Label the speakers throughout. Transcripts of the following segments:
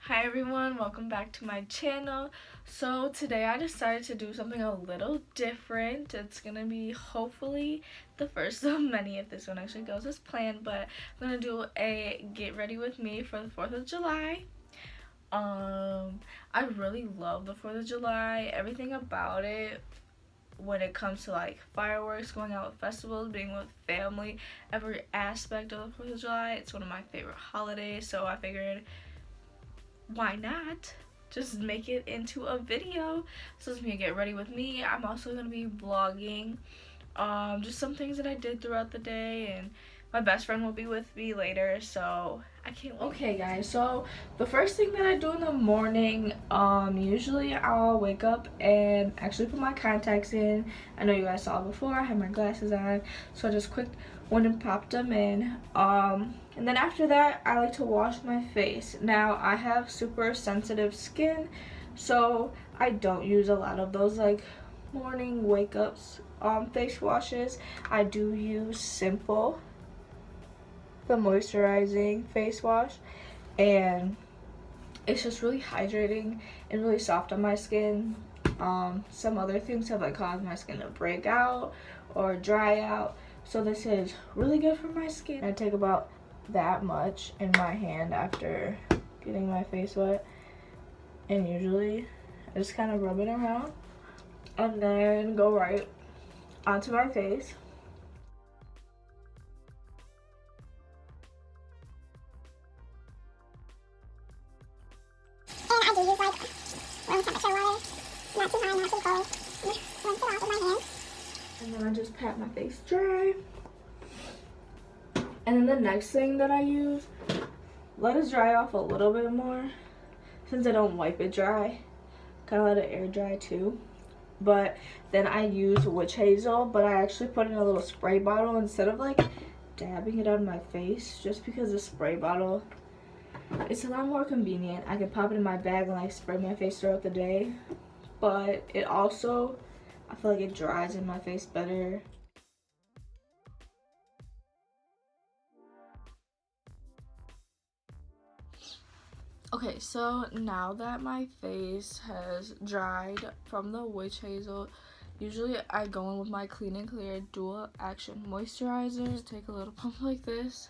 Speaker 1: Hi everyone, welcome back to my channel. So today I decided to do something a little different. It's gonna be hopefully the first of many if this one actually goes as planned, but I'm gonna do a get ready with me for the 4th of July. I really love the 4th of July, everything about it. When it comes to like fireworks, going out with festivals, being with family, every aspect of the 4th of July, it's one of my favorite holidays. So I figured, why not just make it into a video? So it's gonna get ready with me. I'm also gonna be vlogging just some things that I did throughout the day, and my best friend will be with me later, so I can't wait. Okay guys, so the first thing that I do in the morning, usually I'll wake up and actually put my contacts in. I know you guys saw before I had my glasses on, so I just quick went and popped them in. And then after that I like to wash my face. Now I have super sensitive skin, so I don't use a lot of those like morning wake ups face washes. I do use Simple, the moisturizing face wash, and it's just really hydrating and really soft on my skin. Some other things have like caused my skin to break out or dry out, so this is really good for my skin. I take about that much in my hand after getting my face wet, and usually I just kind of rub it around and then go right onto my face.
Speaker 2: And I do use like room temperature water, not too high, not too cold. Rinse it off with my hand.
Speaker 1: And then I just pat my face dry. And then the next thing that I use, let it dry off a little bit more. Since I don't wipe it dry, kind of let it air dry too. But then I use witch hazel, but I actually put it in a little spray bottle instead of like dabbing it on my face, just because the spray bottle, it's a lot more convenient. I can pop it in my bag and like spray my face throughout the day, but it also, I feel like it dries in my face better. Okay, so now that my face has dried from the witch hazel, usually I go in with my Clean and Clear Dual Action Moisturizer. Take a little pump like this,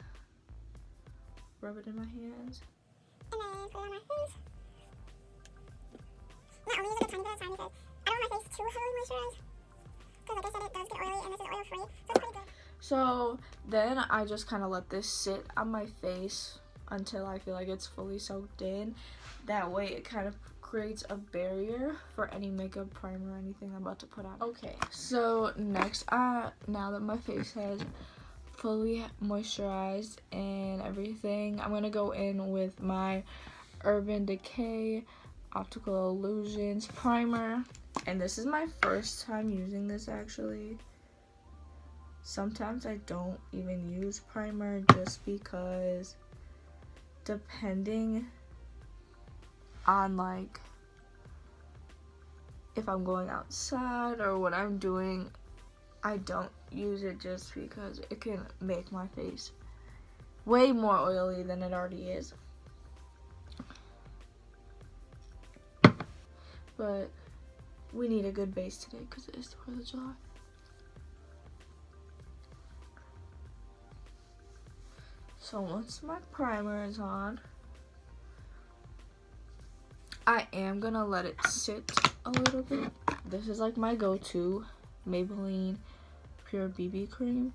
Speaker 1: rub it in my hands.
Speaker 2: And then put it on my face. Not only use it a tiny bit of time because I don't want my face too heavily moisturized. Because like I said, it does get oily and this is oil free, so it's pretty good.
Speaker 1: So then I just kind of let this sit on my face until I feel like it's fully soaked in. That way it kind of creates a barrier for any makeup, primer, or anything I'm about to put on. Okay, so next, now that my face has fully moisturized and everything, I'm gonna go in with my Urban Decay Optical Illusions primer, and this is my first time using this actually. Sometimes I don't even use primer just because depending on like if I'm going outside or what I'm doing, I don't use it just because it can make my face way more oily than it already is. But we need a good base today because it is the 4th of July. So once my primer is on, I am gonna let it sit a little bit. This is like my go-to Maybelline Pure BB Cream.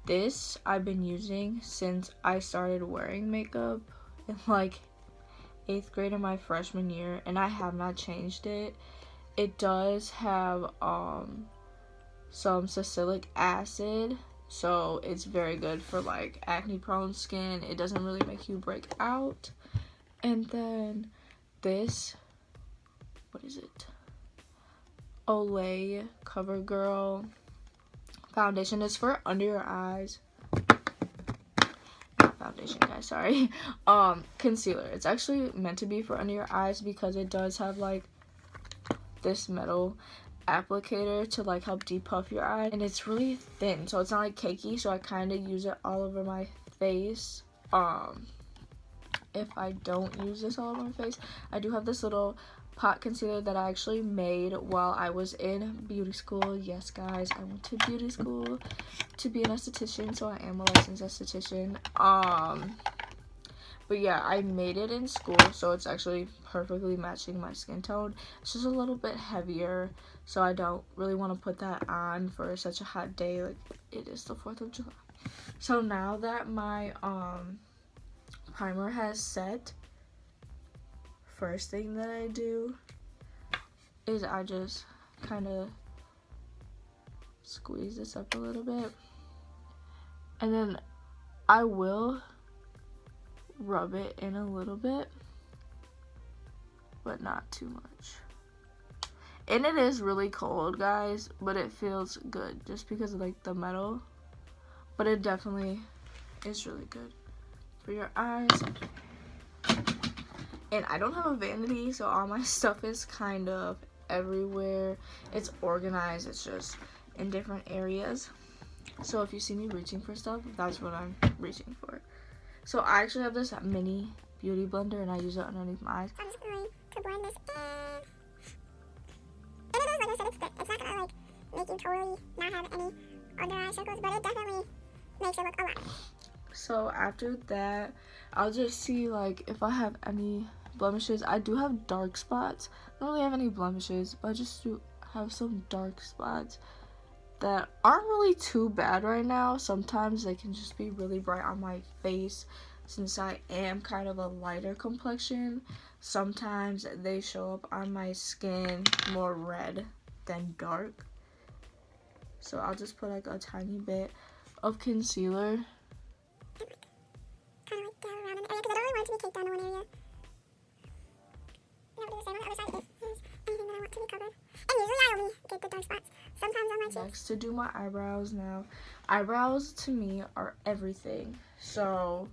Speaker 1: This I've been using since I started wearing makeup in like 8th grade of my freshman year, and I have not changed it. It does have some salicylic acid, so it's very good for like acne prone skin. It doesn't really make you break out. And then this, what is it? Olay CoverGirl foundation. Is for under your eyes. Not foundation, guys, sorry. Concealer. It's actually meant to be for under your eyes because it does have like this metal applicator to like help depuff your eye, and it's really thin, so it's not like cakey, so I kind of use it all over my face. if I don't use this all over my face, I do have this little pot concealer that I actually made while I was in beauty school. Yes, guys, I went to beauty school to be an esthetician, so I am a licensed esthetician. But yeah, I made it in school, so it's actually perfectly matching my skin tone. It's just a little bit heavier, so I don't really want to put that on for such a hot day like it is the 4th of July. So now that my primer has set, first thing that I do is I just kind of squeeze this up a little bit, and then I will rub it in a little bit, but not too much. And it is really cold, guys, but it feels good just because of like the metal, but it definitely is really good for your eyes. And I don't have a vanity, so all my stuff is kind of everywhere. It's organized, it's just in different areas. So if you see me reaching for stuff, that's what I'm reaching for. So I actually have this mini beauty blender, and I use it underneath my eyes.
Speaker 2: I'm just going to blend this in. And it is, like I said, it's not gonna like make you totally not have any under eye circles, but it definitely makes it look a lot.
Speaker 1: So after that, I'll just see like if I have any blemishes. I do have dark spots. I don't really have any blemishes, but I just do have some dark spots that aren't really too bad right now. Sometimes they can just be really bright on my face since I am kind of a lighter complexion. Sometimes they show up on my skin more red than dark. So I'll just put like a tiny bit of concealer.
Speaker 2: Kind of like down around an area, because I don't really want it to be caked down to one area. And I'll do the same on the other side if there's anything that I want to be covered. And usually I only get the dark spots. Sometimes on my cheeks.
Speaker 1: Next, to do my eyebrows now. Eyebrows to me are everything. So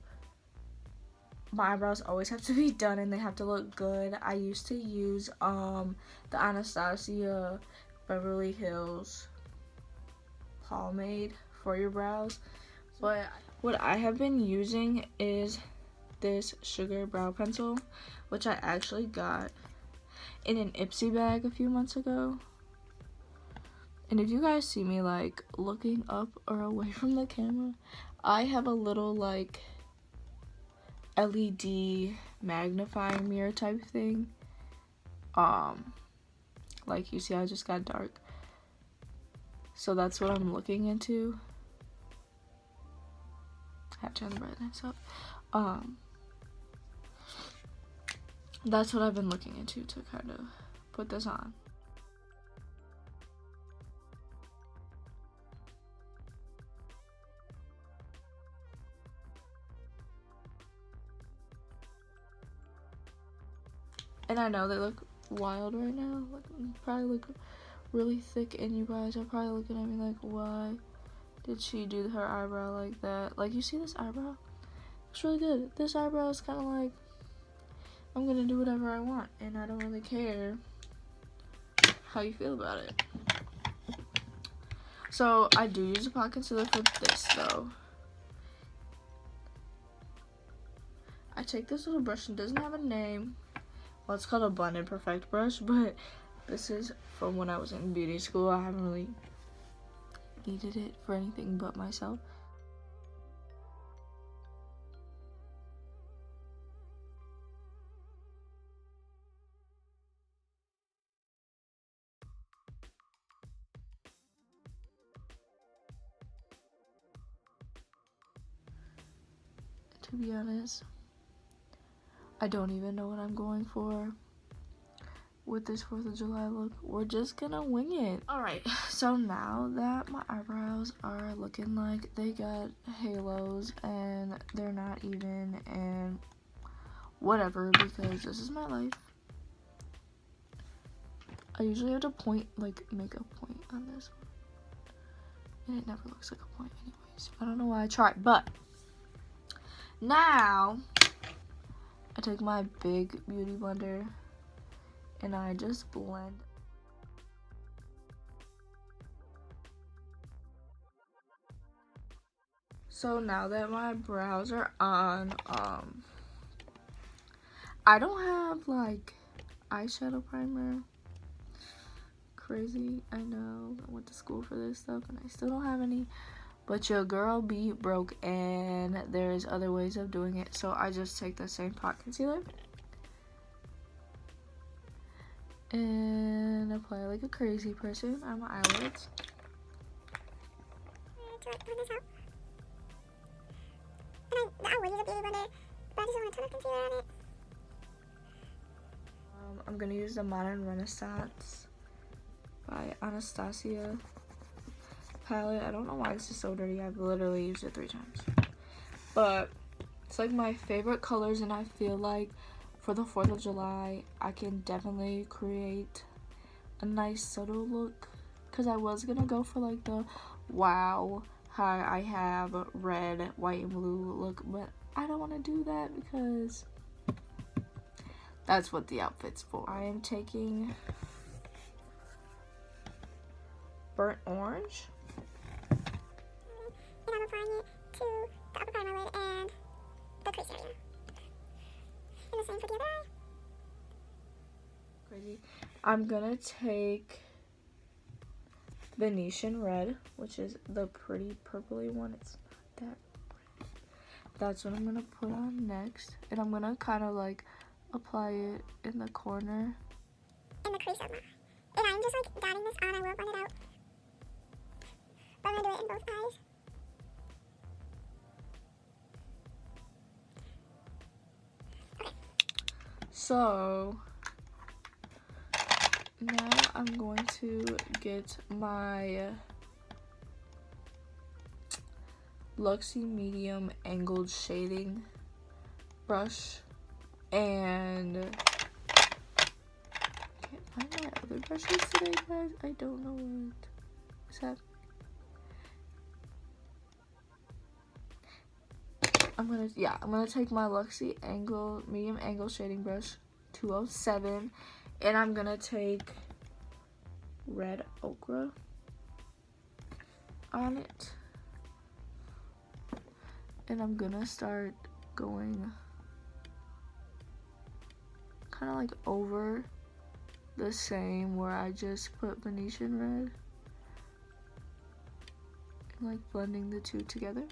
Speaker 1: my eyebrows always have to be done and they have to look good. I used to use the Anastasia Beverly Hills pomade for your brows, but what I have been using is this sugar brow pencil, which I actually got in an Ipsy bag a few months ago. And if you guys see me like looking up or away from the camera, I have a little like LED magnifying mirror type thing. Like you see, I just got dark. So that's what I'm looking into. I have to turn the brightness up. That's what I've been looking into to kind of put this on. And I know they look wild right now. Like, probably look really thick, and you guys are probably looking at me like, why did she do her eyebrow like that? Like, you see this eyebrow? It's really good. This eyebrow is kind of like, I'm gonna do whatever I want, and I don't really care how you feel about it. So I do use a pot concealer for this though. I take this little brush, and it doesn't have a name. Well, it's called a Blend and Perfect brush, but this is from when I was in beauty school. I haven't really needed it for anything but myself. To be honest, I don't even know what I'm going for with this 4th of July look. We're just gonna wing it. Alright, so now that my eyebrows are looking like they got halos and they're not even and whatever, because this is my life. I usually have to point, like make a point on this one. And it never looks like a point anyways. I don't know why I tried, but now I take my big beauty blender and I just blend. So now that my brows are on, I don't have like eyeshadow primer. Crazy, I know. I went to school for this stuff and I still don't have any. But your girl be broke and there's other ways of doing it. So I just take the same pot concealer and apply like a crazy person on my eyelids.
Speaker 2: I will use a beauty blender, but I just want a ton of concealer on it.
Speaker 1: I'm gonna use the Modern Renaissance by Anastasia palette. I don't know why this is so dirty. I've literally used it 3 times. But it's like my favorite colors, and I feel like for the 4th of July, I can definitely create a nice subtle look. Because I was gonna go for like the wow, hi, I have red, white, and blue look, but I don't want to do that because that's what the outfit's for. I am taking burnt orange.
Speaker 2: And I'm applying it to the upper part of my lid and the crease area. And the same for the other eye.
Speaker 1: Crazy. I'm gonna take Venetian red, which is the pretty purpley one. It's not that red. That's what I'm gonna put on next. And I'm gonna kind of like apply it in the corner.
Speaker 2: In the crease of my eye. And I'm just like dotting this on. I will blend it out. But I'm gonna do it in both eyes.
Speaker 1: So now I'm going to get my Luxie medium angled shading brush, and I can't find my other brushes today, guys. I don't know what is happening. I'm gonna take my Luxie medium angle shading brush 207, and I'm gonna take red ochre on it, and I'm gonna start going kind of like over the same where I just put Venetian red, and like blending the two together.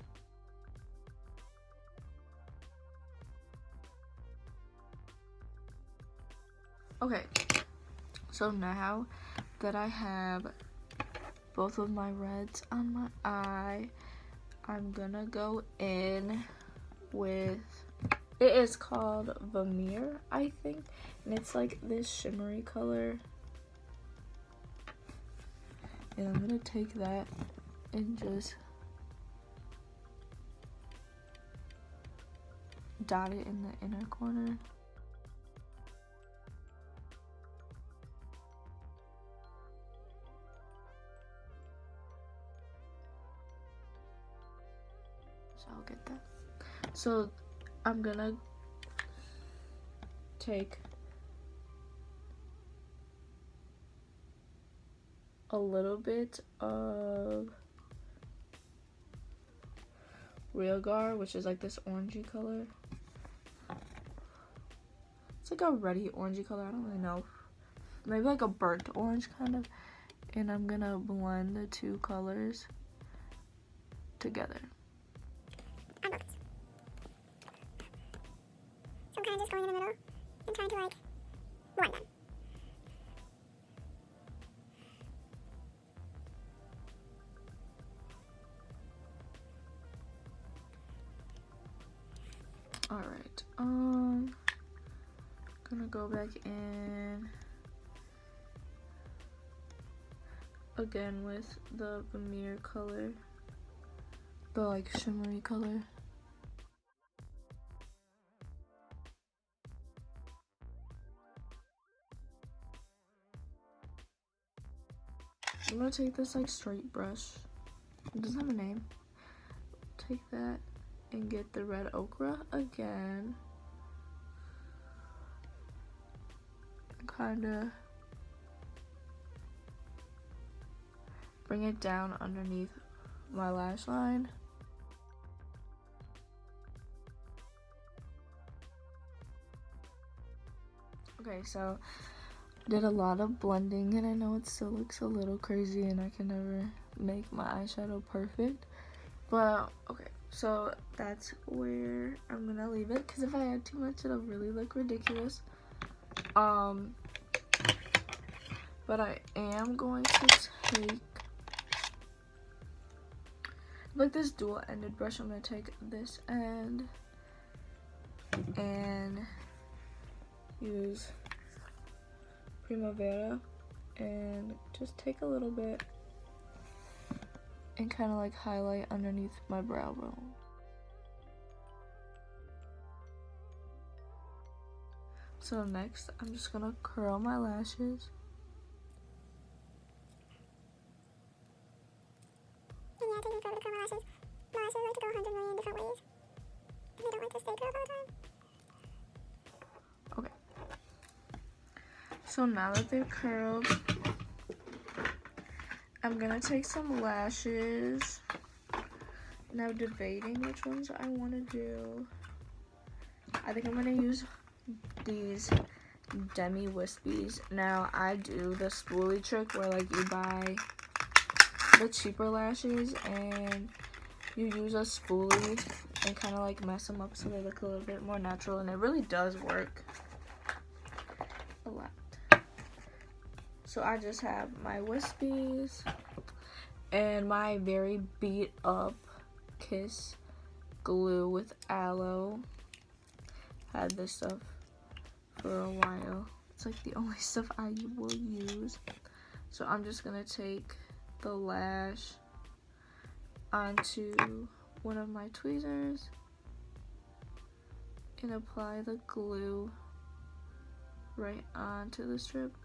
Speaker 1: Okay, so now that I have both of my reds on my eye, I'm gonna go in with, it is called Vermeer, I think, and it's like this shimmery color. And I'm gonna take that and just dot it in the inner corner. So I'll get that. So I'm gonna take a little bit of Realgar, which is like this orangey color. It's like a reddy orangey color, I don't really know. Maybe like a burnt orange kind of. And I'm gonna blend the two colors together.
Speaker 2: On both. So I'm kind of just going in the middle and trying to like blend them.
Speaker 1: Alright, gonna go back in again with the Vermeer color, the like shimmery color. I'm gonna take this like straight brush, it doesn't have a name, take that and get the red ochre again, kind of bring it down underneath my lash line. Okay, so did a lot of blending, and I know it still looks a little crazy and I can never make my eyeshadow perfect, but okay, so that's where I'm gonna leave it, because if I add too much it'll really look ridiculous. But I am going to take like this dual-ended brush. I'm gonna take this end and use Primavera and just take a little bit and kind of like highlight underneath my brow bone. So next, I'm just gonna curl my lashes.
Speaker 2: And yeah, taking forever to curl my lashes. My lashes like to go 100 million different ways. And they don't like to stay curled all the time.
Speaker 1: Okay. So now that they're curled, I'm gonna take some lashes. Now debating which ones I want to do. I think I'm gonna use these Demi Wispies. Now I do the spoolie trick where like you buy the cheaper lashes and you use a spoolie and kind of like mess them up so they look a little bit more natural, and it really does work a lot. So I just have my Wispies and my very beat up Kiss glue with aloe. Had this stuff for a while. It's like the only stuff I will use. So I'm just gonna take the lash onto one of my tweezers and apply the glue right onto the strip.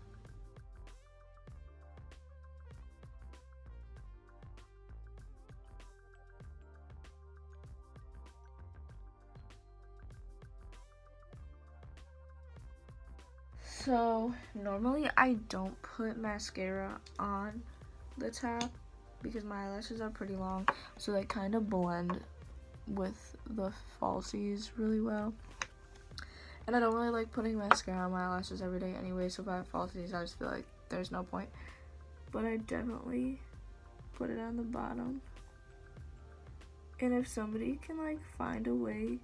Speaker 1: So normally I don't put mascara on the top because my eyelashes are pretty long, so they kind of blend with the falsies really well. And I don't really like putting mascara on my eyelashes every day anyway, so if I have falsies I just feel like there's no point. But I definitely put it on the bottom. And if somebody can like find a way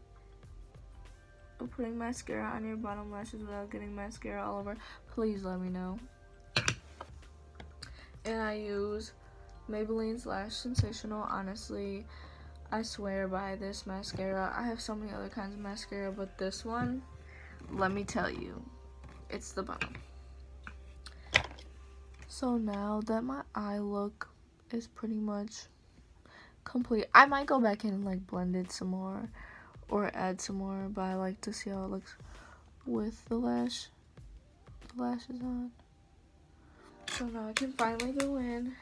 Speaker 1: of putting mascara on your bottom lashes without getting mascara all over, please let me know. And I use Maybelline's Lash Sensational. Honestly, I swear by this mascara. I have so many other kinds of mascara, but this one, let me tell you, it's the bomb. So now that my eye look is pretty much complete, I might go back in and like blend it some more or add some more, but I like to see how it looks with the lashes on. So now I can finally go in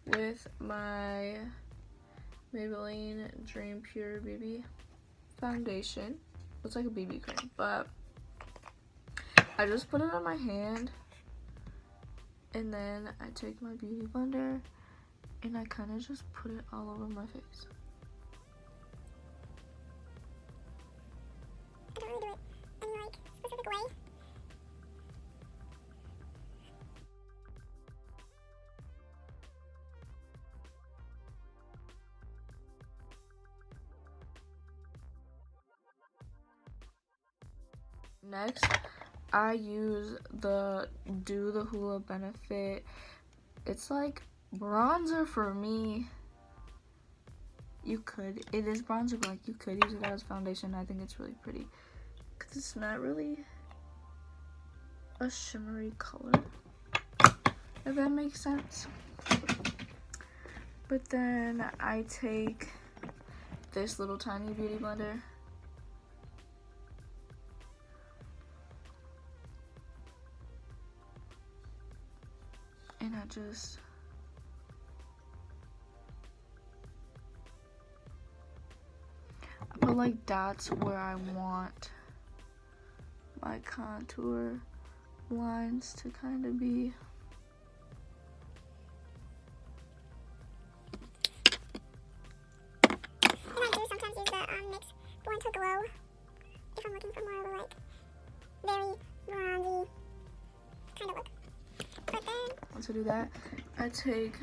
Speaker 1: with my Maybelline Dream Pure BB foundation. Looks like a BB cream, but I just put it on my hand and then I take my beauty blender and I kind of just put it all over my face.
Speaker 2: I don't really do it any like specific way.
Speaker 1: Next, I use the Do the Hula Benefit. It's like bronzer for me. It is bronzer, but like you could use it as foundation. I think it's really pretty because it's not really a shimmery color, if that makes sense. But then I take this little tiny beauty blender and I just put like dots where I want my contour lines to kind of be.
Speaker 2: And I do sometimes use the NYX Born to Glow if I'm looking for more of a like very
Speaker 1: to do that, I take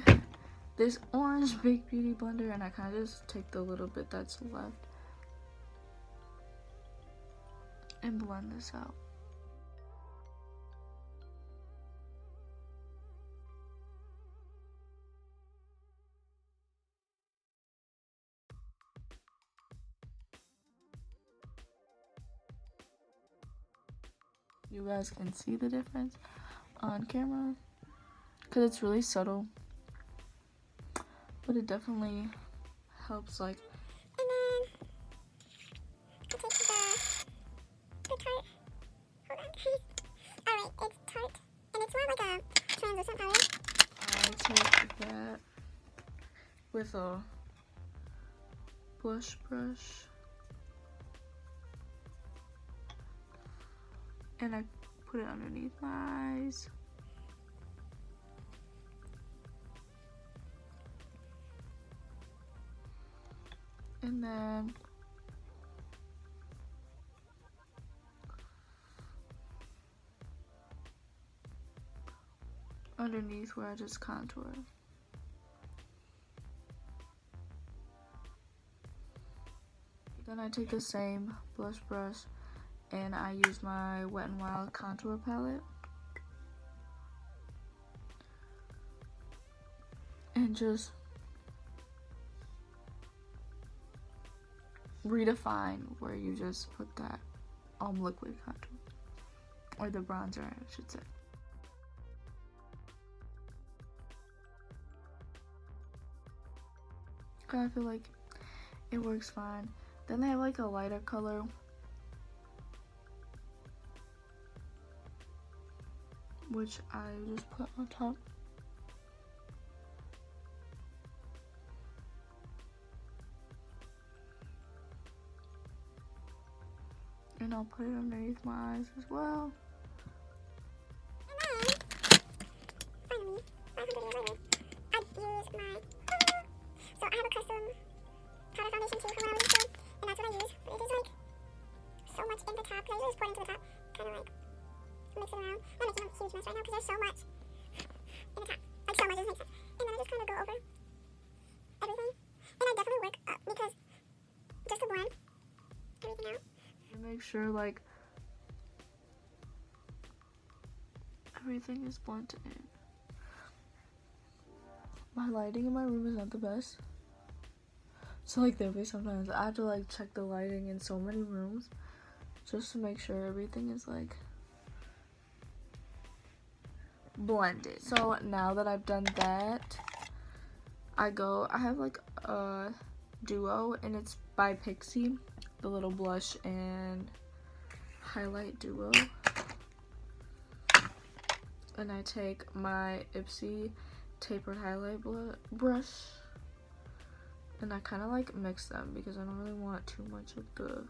Speaker 1: this orange Big Beauty blender and I kind of just take the little bit that's left and blend this out. You guys can see the difference on camera because it's really subtle, but it definitely helps. Like,
Speaker 2: And then I take the Tarte. Hold on. Alright, it's Tarte. And it's more like a translucent powder.
Speaker 1: I take that with a blush brush and I put it underneath my eyes. And then underneath where I just contour. Then I take the same blush brush and I use my Wet n Wild contour palette and just redefine where you just put that liquid contour, or the bronzer I should say. I feel like it works fine. Then they have like a lighter color which I just put on top. And I'll put it underneath my eyes as well.
Speaker 2: And then, finally, 500 years later, I use my, so I have a custom powder foundation too from when I was in school, and that's what I use. But it is like so much in the top, because I usually just pour it into the top, kind of like mix it around. I'm making a huge mess right now because there's so much in the top. Like so much, it doesn't make sense. And then I just kind of go over everything. And I definitely work up because just to blend everything out.
Speaker 1: Make sure like everything is blended in. My lighting in my room is not the best, so like there'll be sometimes I have to like check the lighting in so many rooms just to make sure everything is like blended. So now that I've done that, I have like a duo and it's by Pixie, the little blush and highlight duo. And I take my Ipsy tapered highlight brush and I kind of like mix them because I don't really want too much of the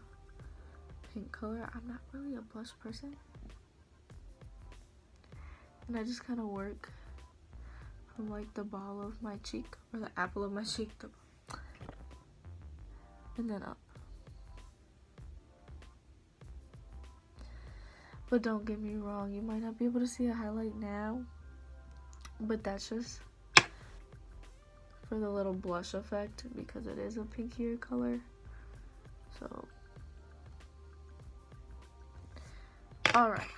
Speaker 1: pink color. I'm not really a blush person. And I just kind of work from like the ball of my cheek, or the apple of my cheek, and then up. But don't get me wrong, you might not be able to see a highlight now, but that's just for the little blush effect because it is a pinkier color. So, alright.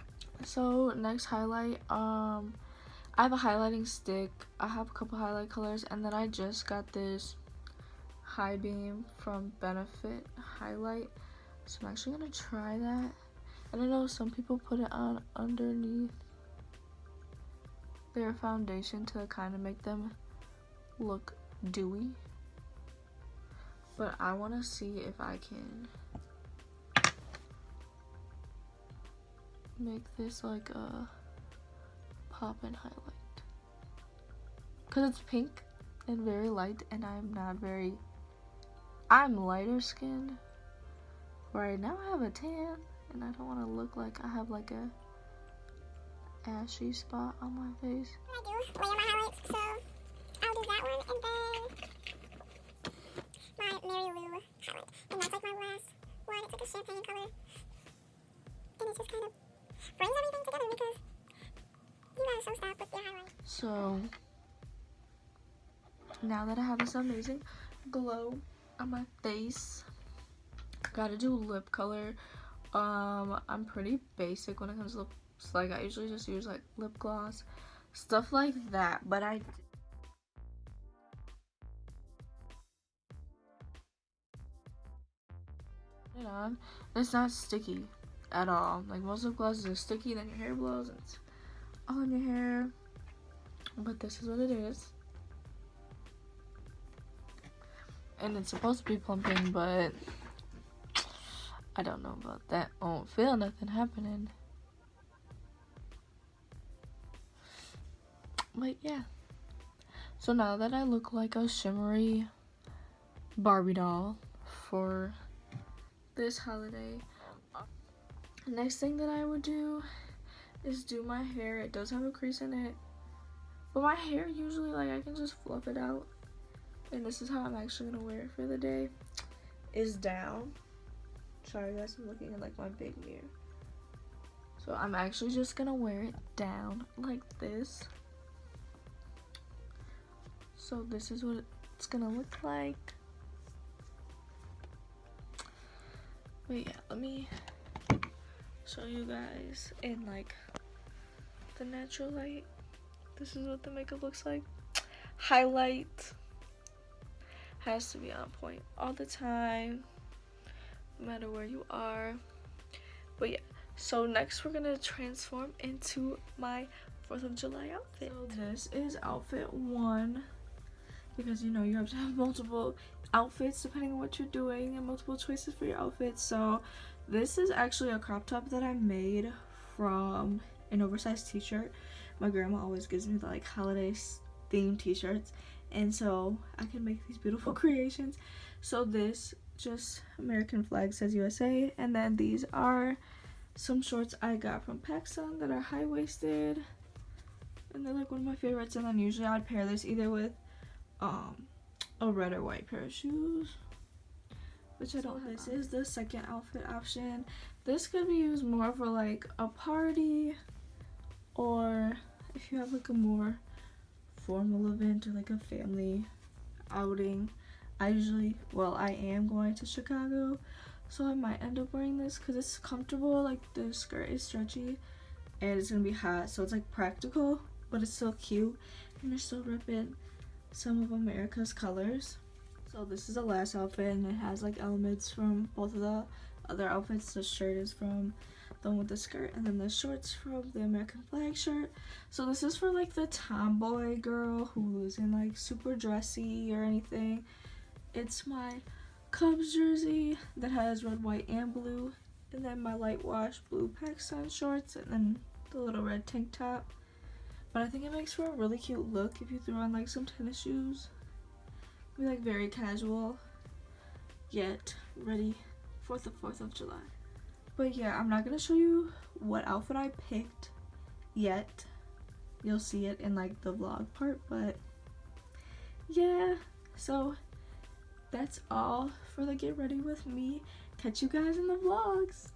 Speaker 1: So next highlight, I have a highlighting stick. I have a couple highlight colors, and then I just got this High Beam from Benefit highlight. So I'm actually gonna try that. And I know some people put it on underneath their foundation to kind of make them look dewy. But I want to see if I can make this like a pop-in highlight. Because it's pink and very light, and I'm lighter skinned. Right now I have a tan. And I don't want to look like I have like a ashy spot on my face.
Speaker 2: I do layer my highlights, so I'll do that one, and then my Mary Lou highlight. And that's like my last one. It's like a champagne color. And it just kind of brings everything together because You gotta show stuff with your highlight.
Speaker 1: So now that I have this amazing glow on my face, gotta do lip color. I'm pretty basic when it comes to lips. Like, I usually just use like lip gloss, stuff like that, but I it on. It's not sticky at all. Like, most lip glosses are sticky, then your hair blows and it's all in your hair. But this is what it is. And it's supposed to be plumping, but I don't know about that. I won't feel nothing happening. But yeah. So now that I look like a shimmery Barbie doll for this holiday, next thing that I would do is do my hair. It does have a crease in it, but my hair usually, like, I can just fluff it out, and this is how I'm actually gonna wear it for the day, is down. Sorry guys, I'm looking at like my big mirror. So I'm actually just gonna wear it down like this. So this is what it's gonna look like. But yeah, let me show you guys in like the natural light. This is what the makeup looks like. Highlight has to be on point all the time, no matter where you are. But yeah, so next we're gonna transform into my 4th of July outfit. So this is outfit 1, because you know you have to have multiple outfits depending on what you're doing and multiple choices for your outfits. So this is actually a crop top that I made from an oversized t-shirt. My grandma always gives me the like holiday themed t-shirts, and so I can make these beautiful creations. So this just American flag says USA, and then these are some shorts I got from PacSun that are high-waisted, and they're like one of my favorites. And then usually I'd pair this either with a red or white pair of shoes, which I don't have. This is the second outfit option. This could be used more for like a party, or if you have like a more formal event or like a family outing. I am going to Chicago, so I might end up wearing this because it's comfortable. Like, the skirt is stretchy and it's gonna be hot, so it's like practical, but it's still cute, and you're still ripping some of America's colors. So this is the last outfit, and it has like elements from both of the other outfits. The shirt is from the one with the skirt, and then the shorts from the American flag shirt. So this is for like the tomboy girl who isn't like super dressy or anything. It's my Cubs jersey that has red, white, and blue, and then my light wash blue PacSun shorts, and then the little red tank top. But I think it makes for a really cute look if you throw on like some tennis shoes. Be like very casual, yet ready for the 4th of July. But yeah, I'm not gonna show you what outfit I picked yet. You'll see it in like the vlog part, but yeah. So that's all for the get ready with me. Catch you guys in the vlogs.